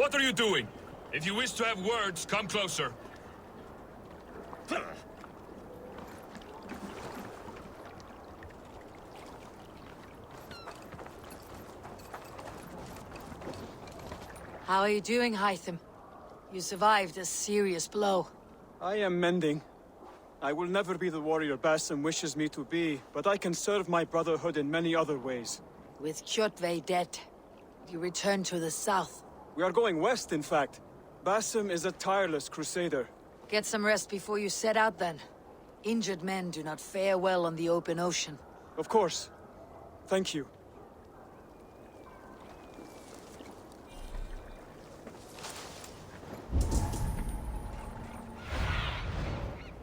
What are you doing? If you wish to have words, come closer. How are you doing, Hytham? You survived a serious blow. I am mending. I will never be the warrior Basim wishes me to be, but I can serve my brotherhood in many other ways. With Kjotve dead, you return to the south. We are going west, in fact. Basim is a tireless crusader. Get some rest before you set out, then. Injured men do not fare well on the open ocean. Of course. Thank you.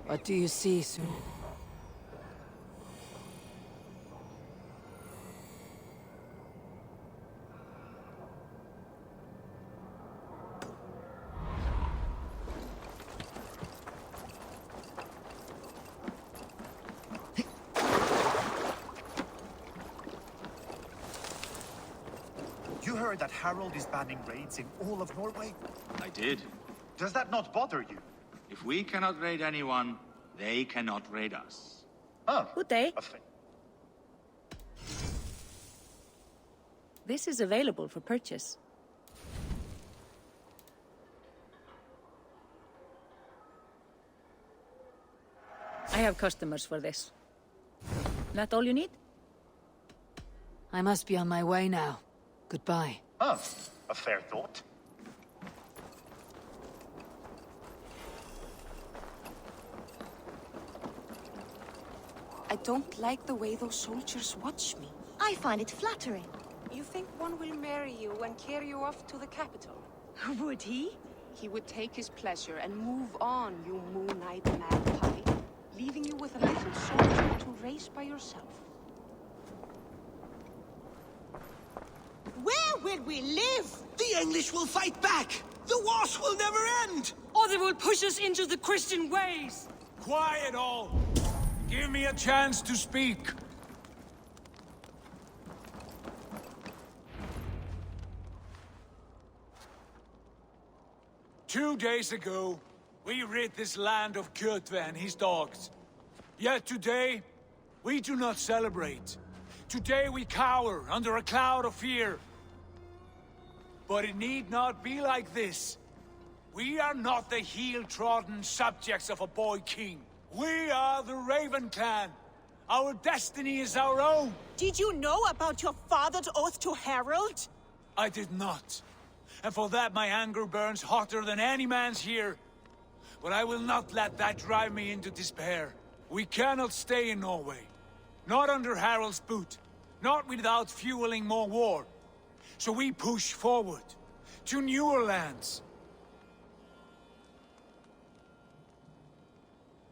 What do you see, Sýnin? You heard that Harald is banning raids in all of Norway? I did. Does that not bother you? If we cannot raid anyone, they cannot raid us. Oh. Good day. a thing. This is available for purchase. I have customers for this. That all you need? I must be on my way now. Goodbye. Oh, a fair thought. I don't like the way those soldiers watch me. I find it flattering. You think one will marry you and carry you off to the capital? Would he? He would take his pleasure and move on, you moon-eyed magpie, leaving you with a little soldier to raise by yourself. Where will we live? The English will fight back! The wars will never end! Or they will push us into the Christian ways! Quiet all! Give me a chance to speak. Two days ago, we rid this land of Kjotve and his dogs. Yet today, we do not celebrate. Today we cower under a cloud of fear. But it need not be like this. We are not the heel-trodden subjects of a boy king. We are the Raven clan. Our destiny is our own. Did you know about your father's oath to Harald? I did not. And for that my anger burns hotter than any man's here. But I will not let that drive me into despair. We cannot stay in Norway. Not under Harald's boot. Not without fueling more war. So we push forward. To newer lands.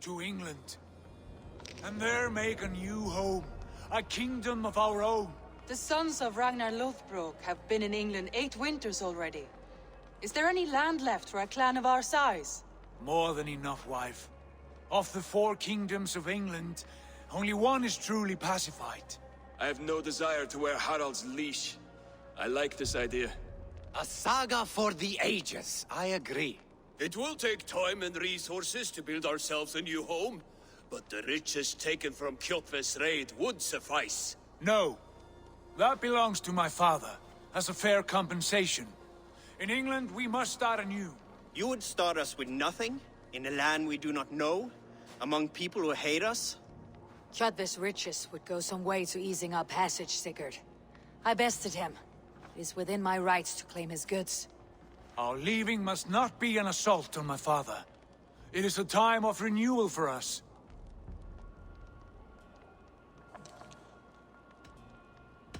To England. And there make a new home. A kingdom of our own. The sons of Ragnar Lothbrok have been in England 8 winters already. Is there any land left for a clan of our size? More than enough, wife. Of the 4 kingdoms of England, only one is truly pacified. I have no desire to wear Harald's leash. I like this idea. A saga for the ages, I agree. It will take time and resources to build ourselves a new home, but the riches taken from Kjotve's raid would suffice. No. That belongs to my father, as a fair compensation. In England, we must start anew. You would start us with nothing? In a land we do not know? Among people who hate us? Kjotve's riches would go some way to easing our passage, Sigurd. I bested him. It is within my rights to claim his goods. Our leaving must not be an assault on my father. It is a time of renewal for us.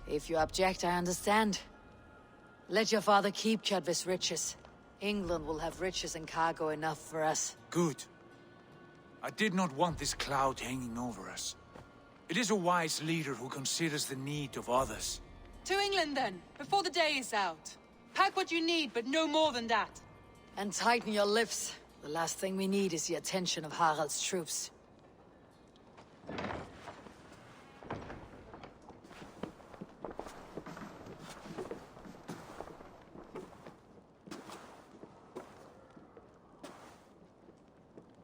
If you object, I understand. Let your father keep Kjotve's riches. England will have riches and cargo enough for us. Good. I did not want this cloud hanging over us. It is a wise leader who considers the need of others. To England then, before the day is out. Pack what you need, but no more than that. And tighten your lips. The last thing we need is the attention of Harald's troops.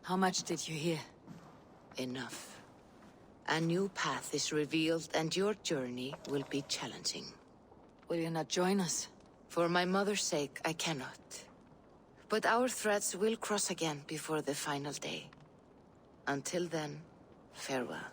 How much did you hear? Enough. A new path is revealed, and your journey will be challenging. Will you not join us? For my mother's sake, I cannot. But our threads will cross again before the final day. Until then, farewell.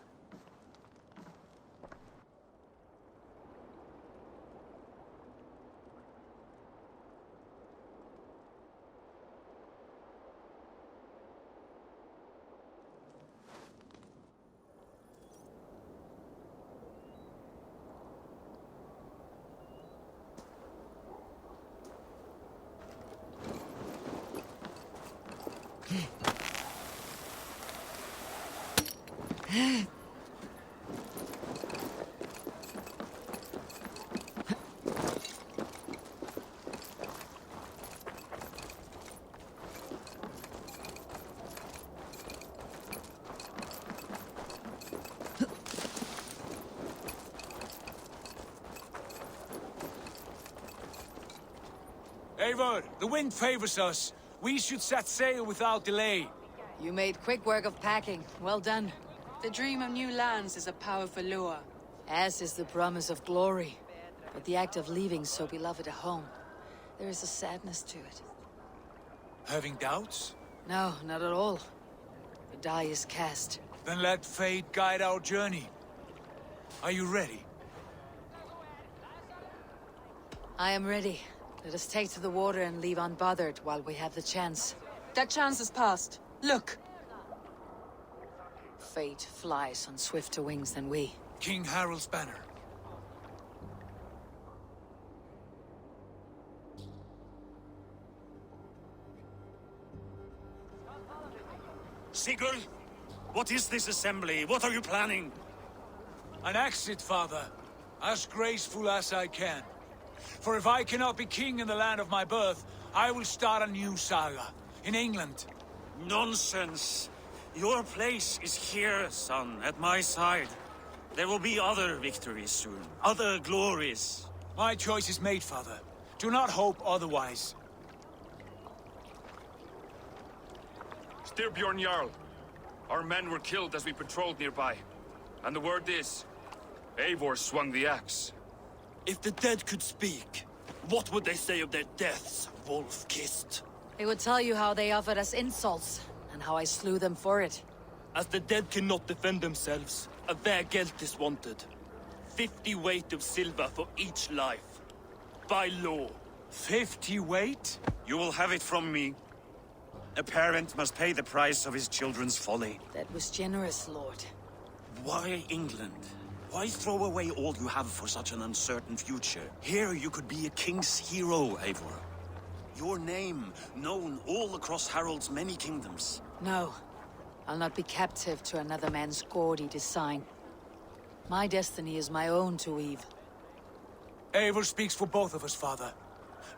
Eivor, the wind favors us. We should set sail without delay. You made quick work of packing. Well done. The dream of new lands is a powerful lure. As is the promise of glory. But the act of leaving so beloved a home, there is a sadness to it. Having doubts? No, not at all. The die is cast. Then let fate guide our journey. Are you ready? I am ready. Let us take to the water and leave unbothered while we have the chance. That chance is past. Look! Fate flies on swifter wings than we. King Harald's banner. Sigurd, what is this assembly? What are you planning? An exit, father. As graceful as I can. For if I cannot be king in the land of my birth, I will start a new saga. In England. Nonsense. Your place is here, son, at my side. There will be other victories soon. Other glories. My choice is made, father. Do not hope otherwise. Styrbjorn Jarl. Our men were killed as we patrolled nearby. And the word is, Eivor swung the axe. If the dead could speak, what would they say of their deaths, wolf-kissed? They would tell you how they offered us insults, and how I slew them for it. As the dead cannot defend themselves, a vergelt is wanted. 50 weight of silver for each life. By law. 50 weight? You will have it from me. A parent must pay the price of his children's folly. That was generous, Lord. Why England? Why throw away all you have for such an uncertain future? Here you could be a king's hero, Eivor. Your name known all across Harald's many kingdoms. No. I'll not be captive to another man's gaudy design. My destiny is my own to weave. Eivor speaks for both of us, father.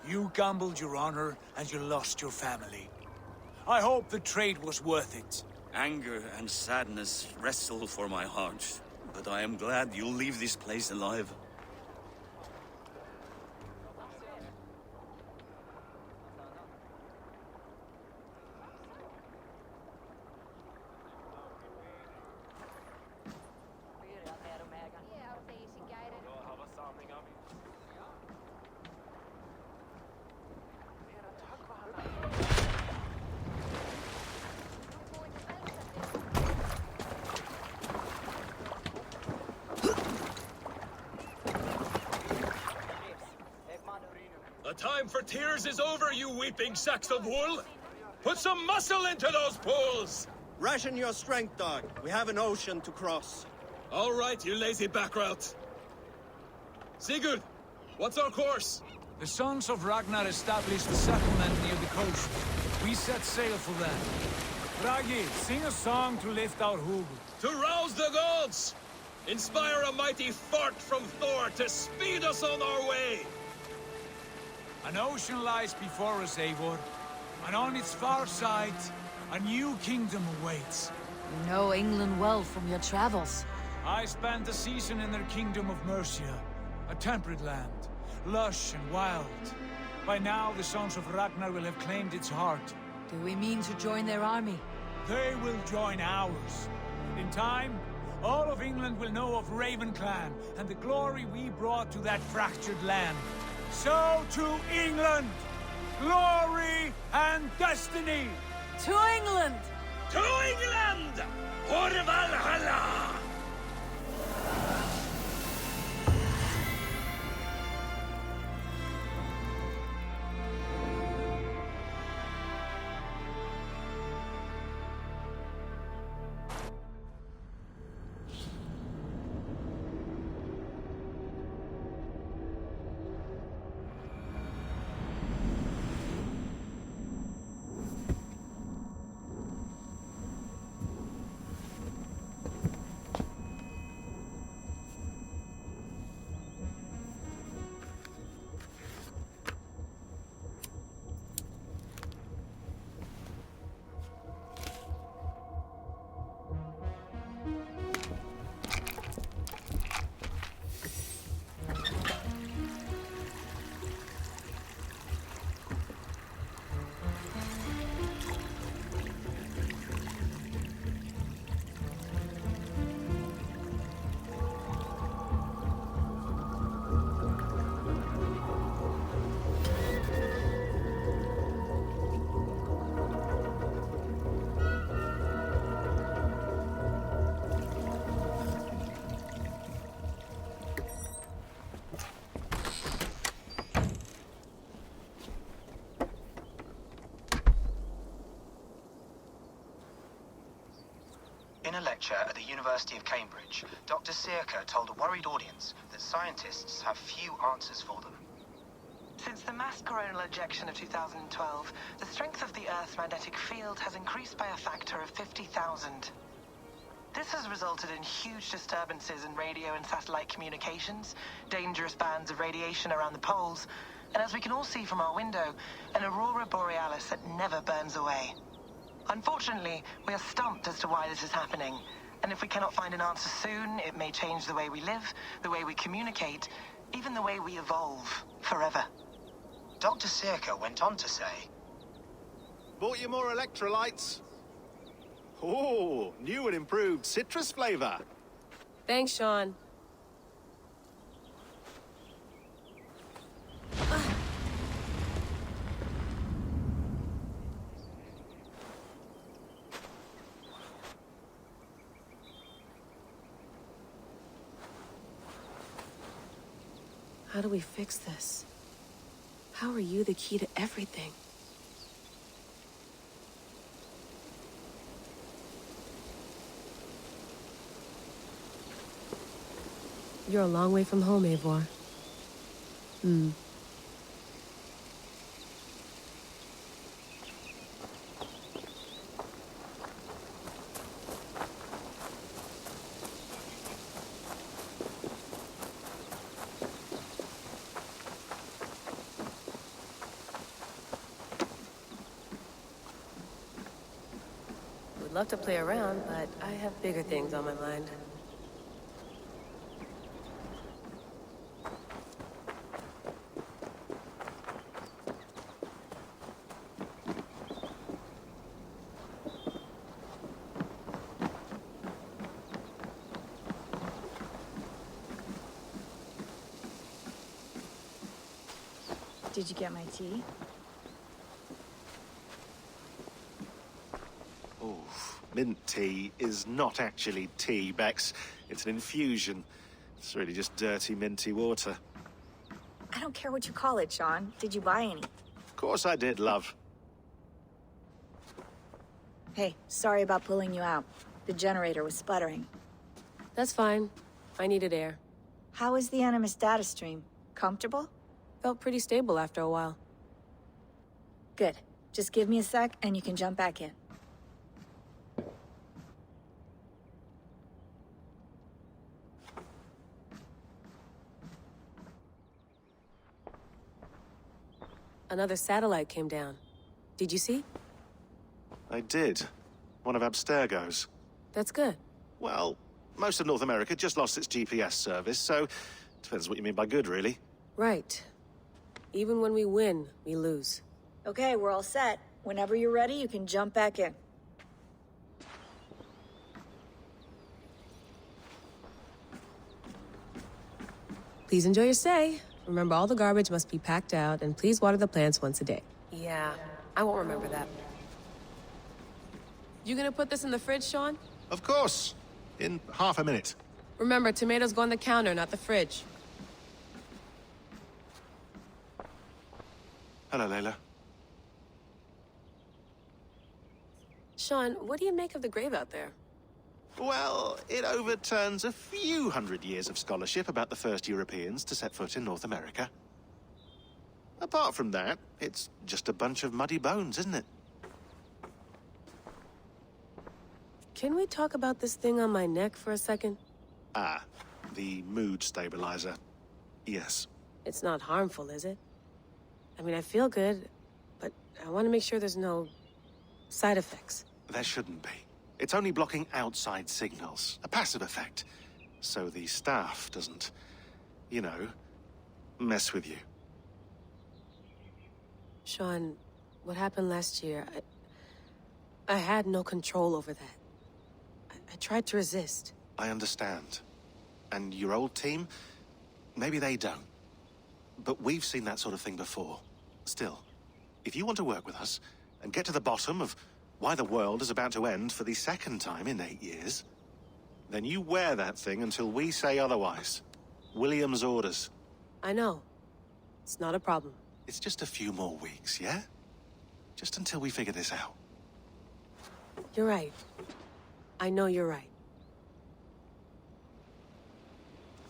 You gambled your honor, and you lost your family. I hope the trade was worth it. Anger and sadness wrestle for my heart. But I am glad you'll leave this place alive. The time for tears is over, you weeping sacks of wool! Put some muscle into those pulls! Ration your strength, dog. We have an ocean to cross. All right, you lazy back route. Sigurd, what's our course? The sons of Ragnar established a settlement near the coast. We set sail for them. Bragi, sing a song to lift our hugel. To rouse the gods! Inspire a mighty fart from Thor to speed us on our way! An ocean lies before us, Eivor. And on its far side, a new kingdom awaits. You know England well from your travels. I spent a season in their kingdom of Mercia. A temperate land, lush and wild. By now, the sons of Ragnar will have claimed its heart. Do we mean to join their army? they will join ours. In time, all of England will know of Raven Clan and the glory we brought to that fractured land. So to England, glory and destiny! To England! To England! For Valhalla! In a lecture at the University of Cambridge, Dr. Sirka told a worried audience that scientists have few answers for them. Since the mass coronal ejection of 2012, the strength of the Earth's magnetic field has increased by a factor of 50,000. This has resulted in huge disturbances in radio and satellite communications, dangerous bands of radiation around the poles, and as we can all see from our window, an aurora borealis that never burns away. Unfortunately, we are stumped as to why this is happening, and if we cannot find an answer soon, it may change the way we live, the way we communicate, even the way we evolve, forever. Dr. Sirka went on to say, Bought you more electrolytes? Oh, new and improved citrus flavor. Thanks, Sean. How do we fix this? How are you the key to everything? You're a long way from home, Eivor. Would love to play around, but I have bigger things on my mind. Did you get my tea? Oh, mint tea is not actually tea, Bex. It's an infusion. It's really just dirty, minty water. I don't care what you call it, Sean. Did you buy any? Of course I did, love. Hey, sorry about pulling you out. The generator was sputtering. That's fine. I needed air. How is the Animus data stream? Comfortable? Felt pretty stable after a while. Good. Just give me a sec and you can jump back in. Another satellite came down. Did you see? I did. One of Abstergo's. That's good. Well, most of North America just lost its GPS service, so depends what you mean by good, really. Right. Even when we win, we lose. Okay, we're all set. Whenever you're ready, you can jump back in. Please enjoy your stay. Remember, all the garbage must be packed out, and please water the plants once a day. Yeah, I won't remember that. You gonna put this in the fridge, Sean? Of course. In half a minute. Remember, tomatoes go on the counter, not the fridge. Hello, Layla. Sean, what do you make of the grave out there? Well, it overturns a few hundred years of scholarship about the first Europeans to set foot in North America. Apart from that, it's just a bunch of muddy bones, isn't it? Can we talk about this thing on my neck for a second? Ah, the mood stabilizer. Yes. It's not harmful, is it? I mean, I feel good, but I want to make sure there's no side effects. There shouldn't be. It's only blocking outside signals, a passive effect. So the staff doesn't, you know, mess with you. Sean, what happened last year, I had no control over that. I tried to resist. I understand. And your old team, maybe they don't. But we've seen that sort of thing before. Still, if you want to work with us and get to the bottom of why the world is about to end for the second time in 8 years, then you wear that thing until we say otherwise. William's orders. I know. It's not a problem. It's just a few more weeks, yeah? Just until we figure this out. You're right. I know you're right.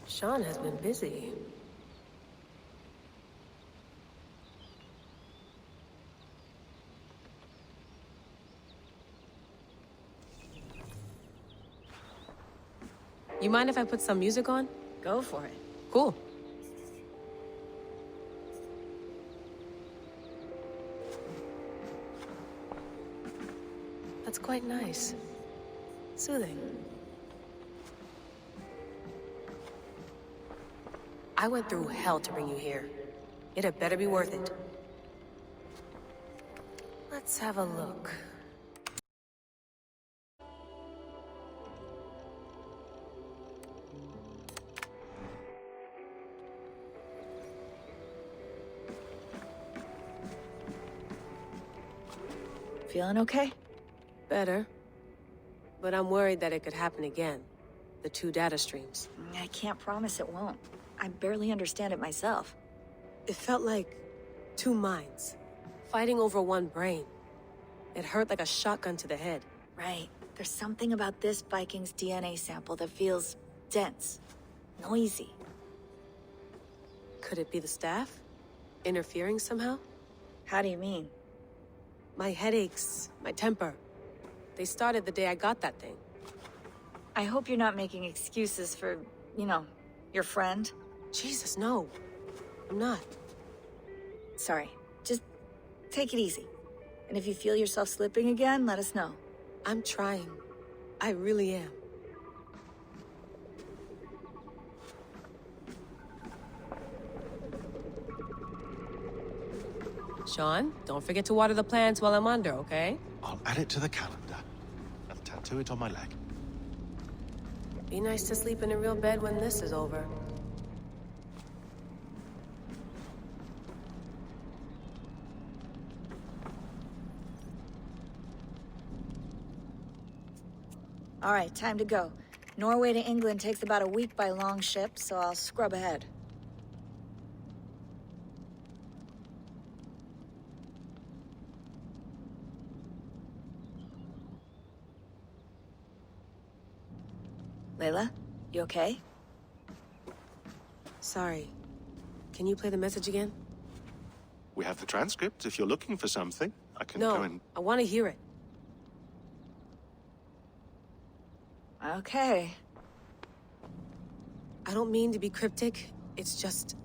Sean has been busy. You mind if I put some music on? Go for it. Cool. That's quite nice. Soothing. I went through hell to bring you here. It had better be worth it. Let's have a look. Feeling okay? Better. But I'm worried that it could happen again. The two data streams. I can't promise it won't. I barely understand it myself. It felt like two minds, fighting over one brain. It hurt like a shotgun to the head. Right. There's something about this Viking's DNA sample that feels dense, noisy. Could it be the staff? Interfering somehow? How do you mean? My headaches, my temper. They started the day I got that thing. I hope you're not making excuses for, you know, your friend. Jesus, no. I'm not. Sorry. Just take it easy. And if you feel yourself slipping again, let us know. I'm trying. I really am. Sean, don't forget to water the plants while I'm under, okay? I'll add it to the calendar and tattoo it on my leg. Be nice to sleep in a real bed when this is over. All right, time to go. Norway to England takes about a week by long ship, so I'll scrub ahead. Layla, you okay? Sorry. Can you play the message again? We have the transcript. If you're looking for something, I can go and... No, I want to hear it. Okay. I don't mean to be cryptic. It's just...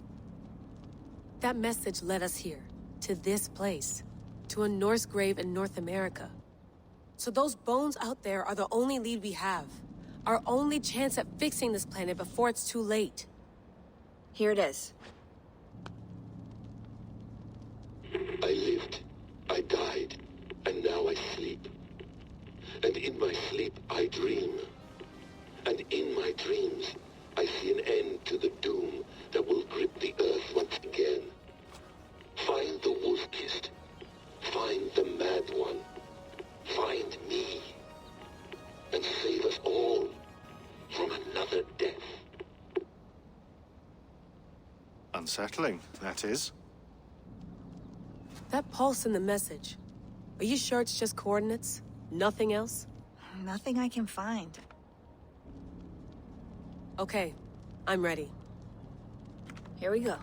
that message led us here. To this place. To a Norse grave in North America. So those bones out there are the only lead we have. Our only chance at fixing this planet before it's too late. Here it is. I lived, I died, and now I sleep. And in my sleep I dream. And in my dreams, I see an end to the doom that Unsettling, that is. That pulse in the message. Are you sure it's just coordinates? Nothing else? Nothing I can find. Okay, I'm ready. Here we go.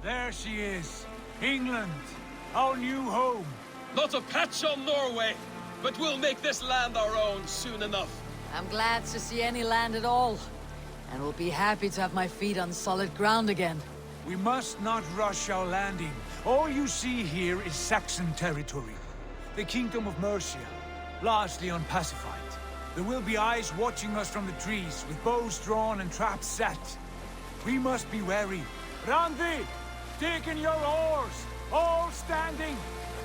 There she is. England. Our new home. Not a patch on Norway, but we'll make this land our own soon enough. I'm glad to see any land at all. And will be happy to have my feet on solid ground again. We must not rush our landing. All you see here is Saxon territory. The Kingdom of Mercia, largely unpacified. There will be eyes watching us from the trees, with bows drawn and traps set. We must be wary. Randi! Dig in your oars! All standing!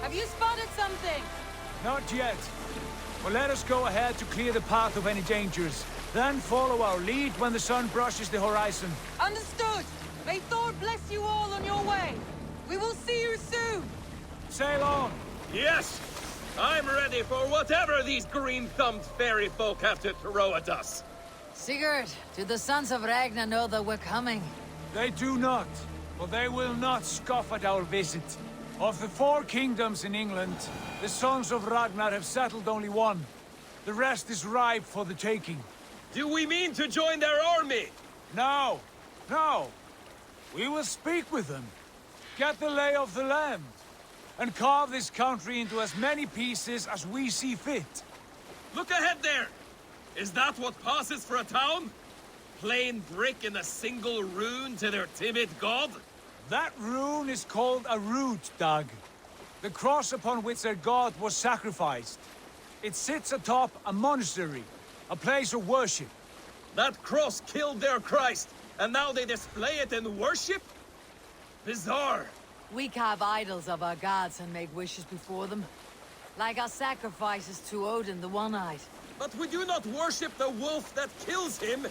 Have you spotted something? Not yet. Well, let us go ahead to clear the path of any dangers. Then follow our lead when the sun brushes the horizon. Understood! May Thor bless you all on your way! We will see you soon! Sail on! Yes! I'm ready for whatever these green-thumbed fairy folk have to throw at us. Sigurd, do the sons of Ragnar know that we're coming? They do not, but they will not scoff at our visit. Of the 4 kingdoms in England, the sons of Ragnar have settled only one. The rest is ripe for the taking. Do we mean to join their army? No, no. We will speak with them, get the lay of the land, and carve this country into as many pieces as we see fit. Look ahead there! Is that what passes for a town? Plain brick in a single rune to their timid god? That rune is called a root, Dag. The cross upon which their god was sacrificed. It sits atop a monastery, a place of worship. That cross killed their Christ, and now they display it in worship? Bizarre. We carve idols of our gods and make wishes before them. Like our sacrifices to Odin the One-Eyed. But we do not worship the wolf that kills him.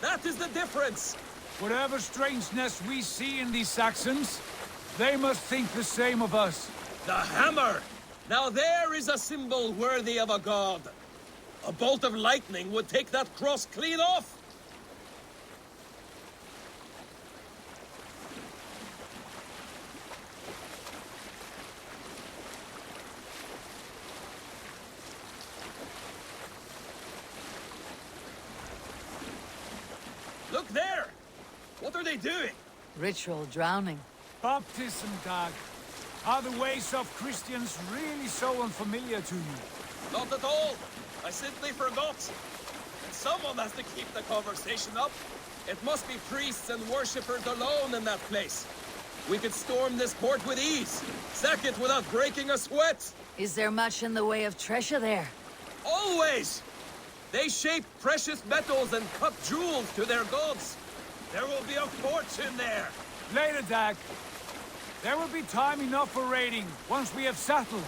That is the difference. Whatever strangeness we see in these Saxons, they must think the same of us. The hammer! Now there is a symbol worthy of a god. A bolt of lightning would take that cross clean off. Look there! What are they doing? Ritual drowning. Baptism, Dag. Are the ways of Christians really so unfamiliar to you? Not at all. I simply forgot. And someone has to keep the conversation up. It must be priests and worshippers alone in that place. We could storm this port with ease. Sack it without breaking a sweat. Is there much in the way of treasure there? Always! They shape precious metals and cut jewels to their gods. There will be a fortune there. Later, Dag. There will be time enough for raiding, once we have settled.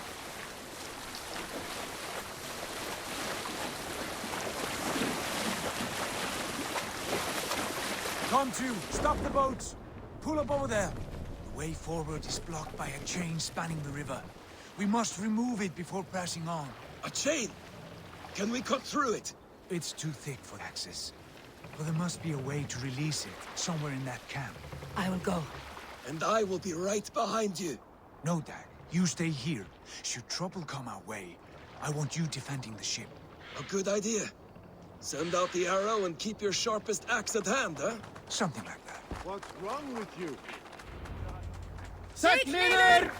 Come to, stop the boats. Pull up over there. The way forward is blocked by a chain spanning the river. We must remove it before pressing on. A chain? Can we cut through it? It's too thick for access. But there must be a way to release it, somewhere in that camp. I will go. And I will be right behind you. No, Dag. You stay here. Should trouble come our way, I want you defending the ship. A good idea. Send out the arrow and keep your sharpest axe at hand, huh? Something like that. What's wrong with you? Sýnin!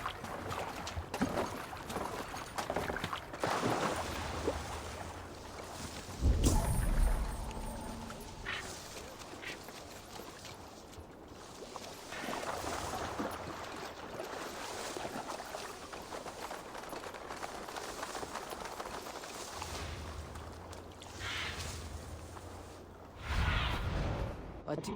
The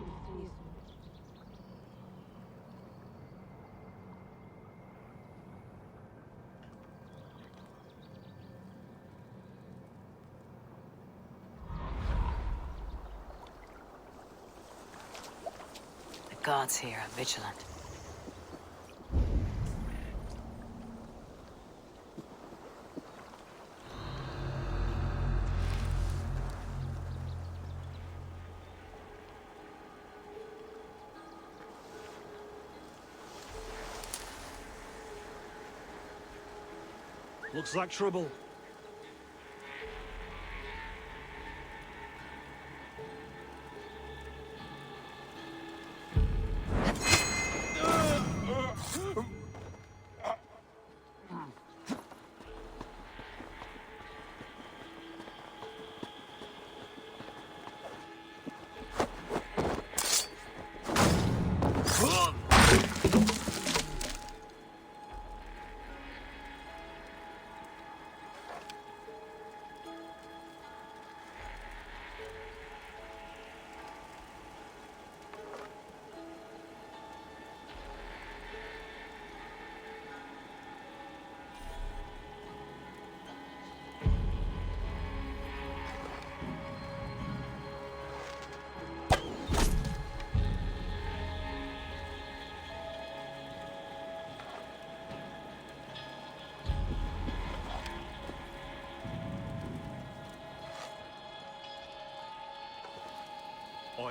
gods here are vigilant. Looks like trouble.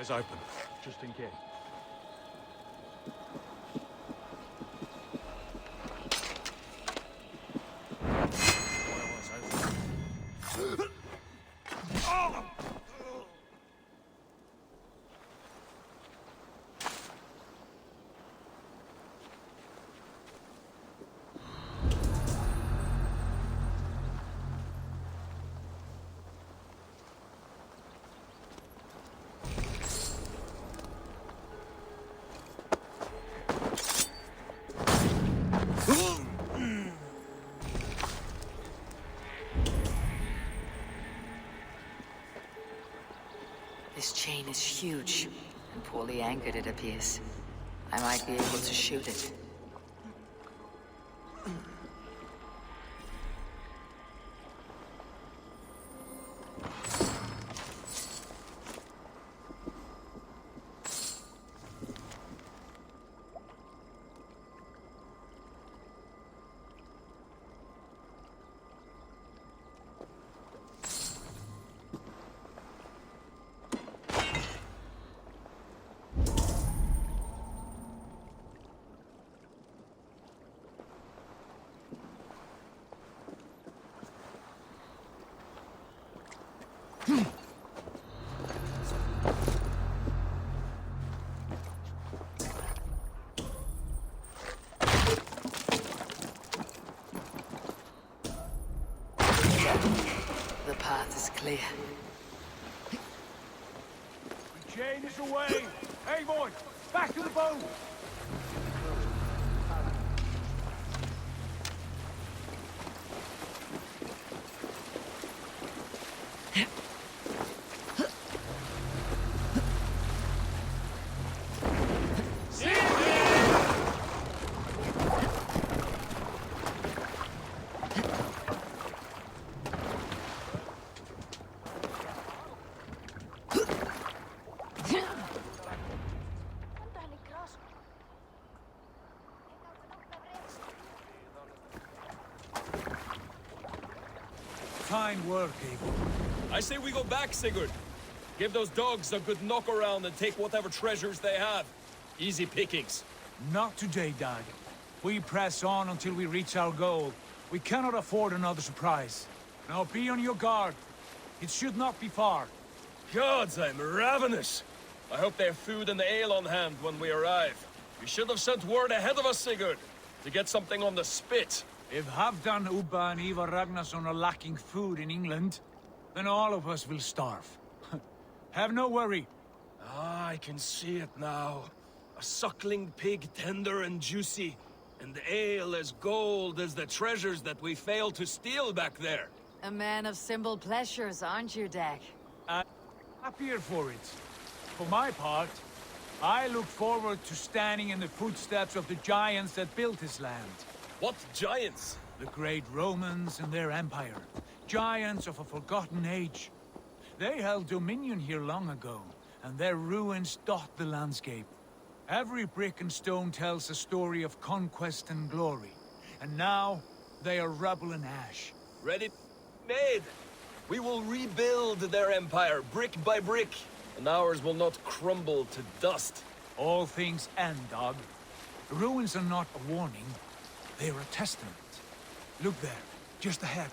Eyes open, just in case. This chain is huge, and poorly anchored it appears. I might be able to shoot it. The path is clear. The chain is away! Eivor, back to the boat! Fine work, Eivor. I say we go back, Sigurd. Give those dogs a good knock around and take whatever treasures they have. Easy pickings. Not today, Dag. We press on until we reach our goal. We cannot afford another surprise. Now be on your guard. It should not be far. Gods, I'm ravenous. I hope they have food and ale on hand when we arrive. You should have sent word ahead of us, Sigurd, to get something on the spit. If Halfdan, Ubba and Eivor Ragnarsson are lacking food in England, then all of us will starve. Have no worry. Ah, I can see it now. A suckling pig, tender and juicy, and ale as gold as the treasures that we failed to steal back there. A man of simple pleasures, aren't you, Dag? Happier for it. For my part, I look forward to standing in the footsteps of the giants that built this land. What giants? The great Romans and their empire. Giants of a forgotten age. They held dominion here long ago, and their ruins dot the landscape. Every brick and stone tells a story of conquest and glory. And now, they are rubble and ash. Ready? Made! We will rebuild their empire, brick by brick, and ours will not crumble to dust. All things end, dog. The ruins are not a warning, they are a testament. Look there, just ahead,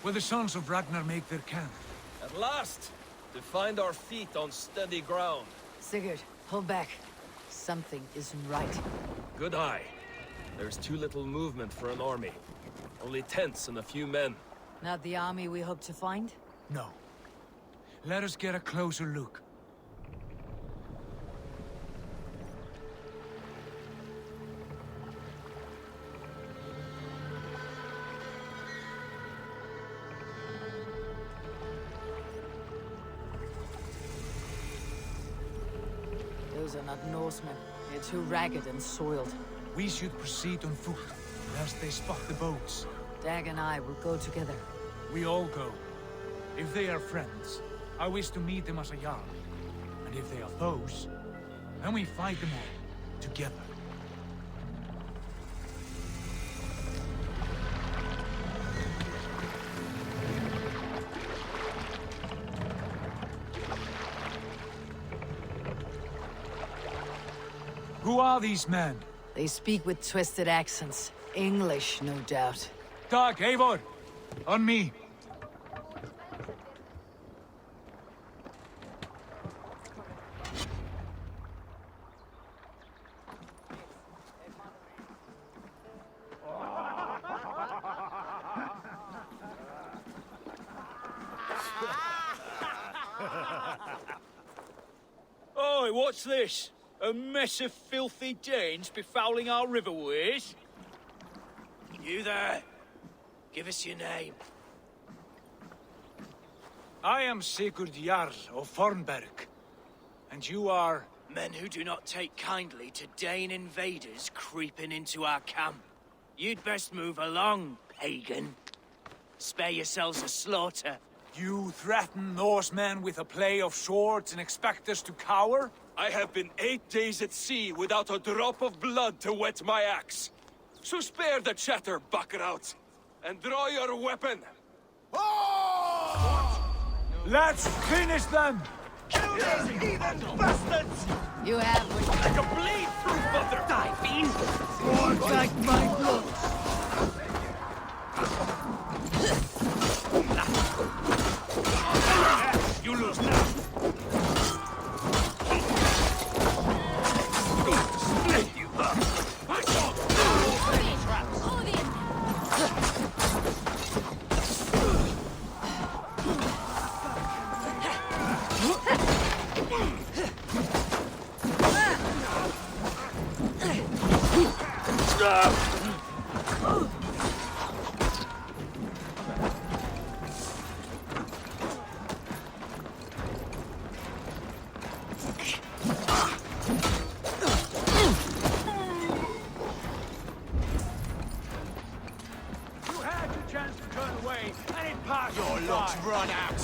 where the sons of Ragnar make their camp. At last, to find our feet on steady ground. Sigurd, hold back. Something isn't right. Good eye. There's too little movement for an army. Only tents and a few men. Not the army we hope to find? No. Let us get a closer look. Those are not Norsemen. They're too ragged and soiled. We should proceed on foot, lest they spot the boats. Dag and I will go together. We all go. If they are friends, I wish to meet them as a Jarl. And if they are foes, then we fight them all, together. Who are these men? They speak with twisted accents. English, no doubt. Dag, Eivor! On me! Oi, what's this? A mess of filthy Danes befouling our riverways? You there? Give us your name. I am Sigurd Jarl of Fornberg. And you are? Men who do not take kindly to Dane invaders creeping into our camp. You'd best move along, pagan. Spare yourselves a slaughter. You threaten Norsemen with a play of swords and expect us to cower? I have been 8 days at sea without a drop of blood to wet my axe. So spare the chatter, buckerout, and draw your weapon. Let's finish them! Kill these heathen bastards! You have what I can bleed through mother! Die, fiend! More like my blood! You lose now! Split you up! I saw traps! Your luck's run out!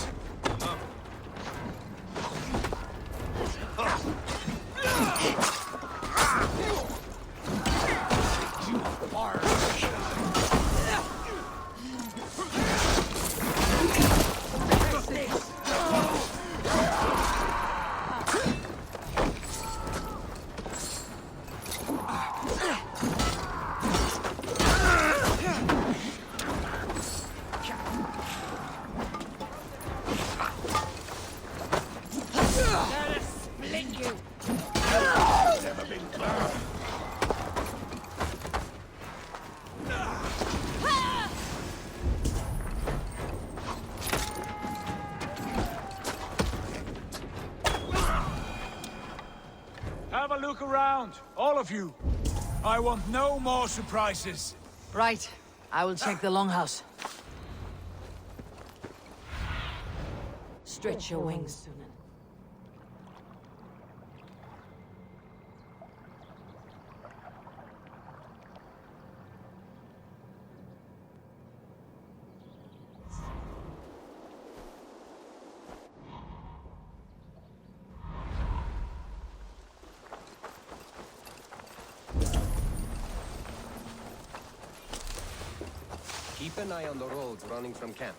Have a look around, all of you. I want no more surprises. Right. I will check the longhouse. Stretch your wings, Sýnin. Keep an eye on the roads running from camp.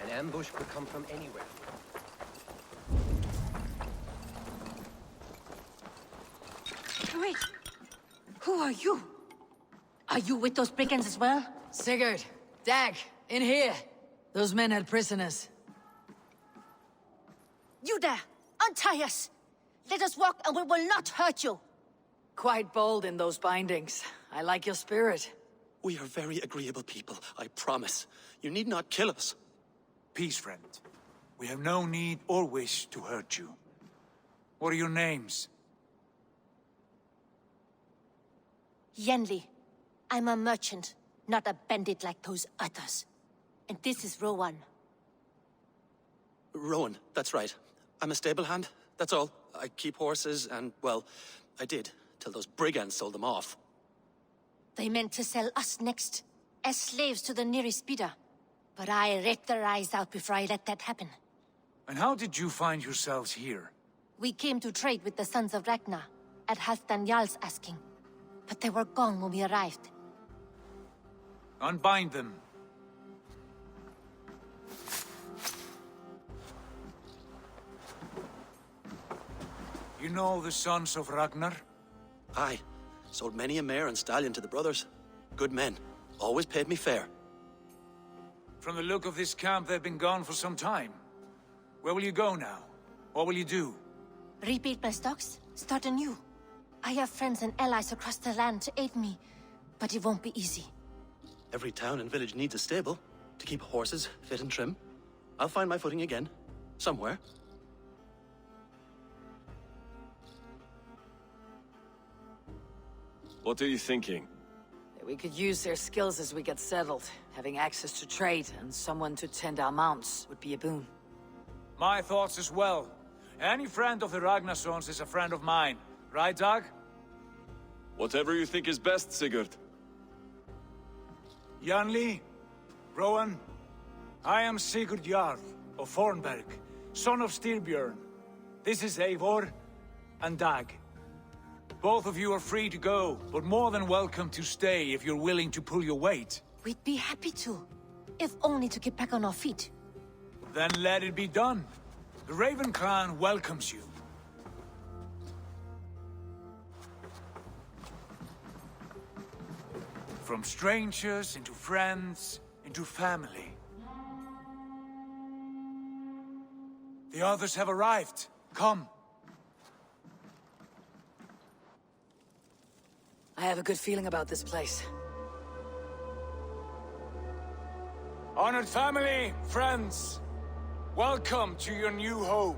An ambush could come from anywhere. Wait! Who are you? Are you with those brigands as well? Sigurd, Dag, in here. Those men had prisoners. You there! Untie us! Let us walk and we will not hurt you! Quite bold in those bindings. I like your spirit. We are very agreeable people, I promise. You need not kill us. Peace, friend. We have no need or wish to hurt you. What are your names? Yenli. I'm a merchant, not a bandit like those others. And this is Rowan. Rowan, that's right. I'm a stable hand, that's all. I keep horses and, well, I did, till those brigands sold them off. They meant to sell us next, as slaves to the nearest bidder. But I ripped their eyes out before I let that happen. And how did you find yourselves here? We came to trade with the Sons of Ragnar, at Halfdan Jarl's asking. But they were gone when we arrived. Unbind them. You know the Sons of Ragnar? Aye. Sold many a mare and stallion to the brothers. Good men. Always paid me fair. From the look of this camp, they've been gone for some time. Where will you go now? What will you do? Rebuild my stocks, start anew. I have friends and allies across the land to aid me, but it won't be easy. Every town and village needs a stable to keep horses fit and trim. I'll find my footing again. Somewhere. What are you thinking? We could use their skills as we get settled. Having access to trade and someone to tend our mounts would be a boon. My thoughts as well. Any friend of the Ragnarsons is a friend of mine. Right, Dag? Whatever you think is best, Sigurd. Janli, Rowan, I am Sigurd Jarl of Fornberg, son of Styrbjörn. This is Eivor and Dag. Both of you are free to go, but more than welcome to stay if you're willing to pull your weight. We'd be happy to, if only to get back on our feet. Then let it be done. The Raven clan welcomes you. From strangers, into friends, into family. The others have arrived. Come. I have a good feeling about this place. Honored family, friends, welcome to your new home.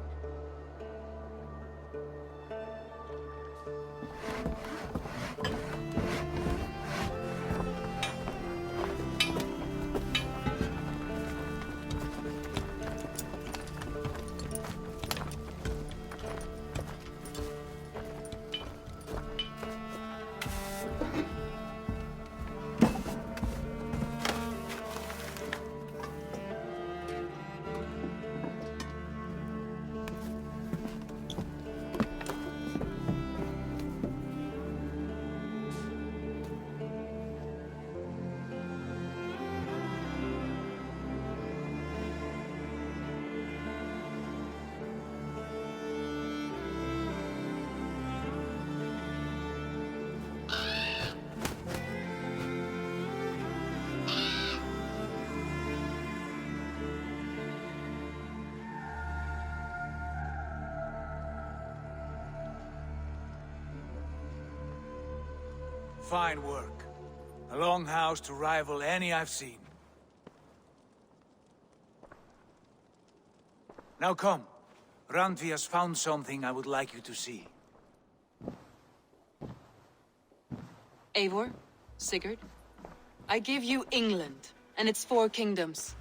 Fine work. A longhouse to rival any I've seen. Now come. Randvi has found something I would like you to see. Eivor, Sigurd, I give you England and its 4 kingdoms.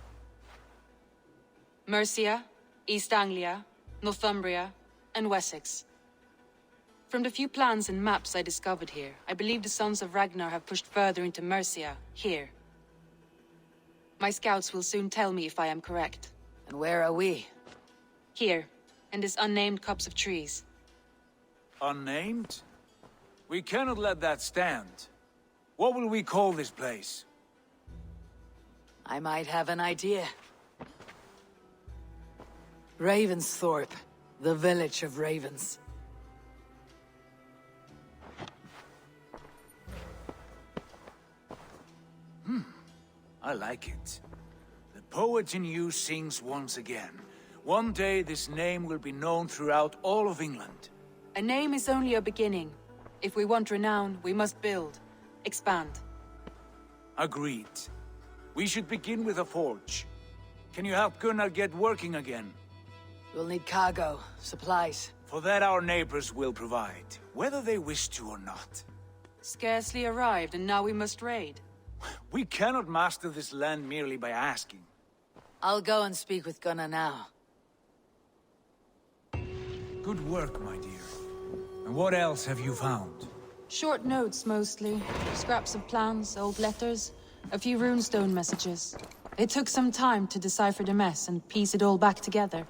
Mercia, East Anglia, Northumbria, and Wessex. From the few plans and maps I discovered here, I believe the Sons of Ragnar have pushed further into Mercia, here. My scouts will soon tell me if I am correct. And where are we? Here, in this unnamed copse of trees. Unnamed? We cannot let that stand. What will we call this place? I might have an idea. Ravensthorpe, the village of ravens. I like it. The poet in you sings once again. One day this name will be known throughout all of England. A name is only a beginning. If we want renown, we must build, expand. Agreed. We should begin with a forge. Can you help Gunnar get working again? We'll need cargo, supplies. For that our neighbors will provide, whether they wish to or not. Scarcely arrived, and now we must raid. We cannot master this land merely by asking. I'll go and speak with Gunnar now. Good work, my dear. And what else have you found? Short notes, mostly. Scraps of plans, old letters, a few runestone messages. It took some time to decipher the mess and piece it all back together.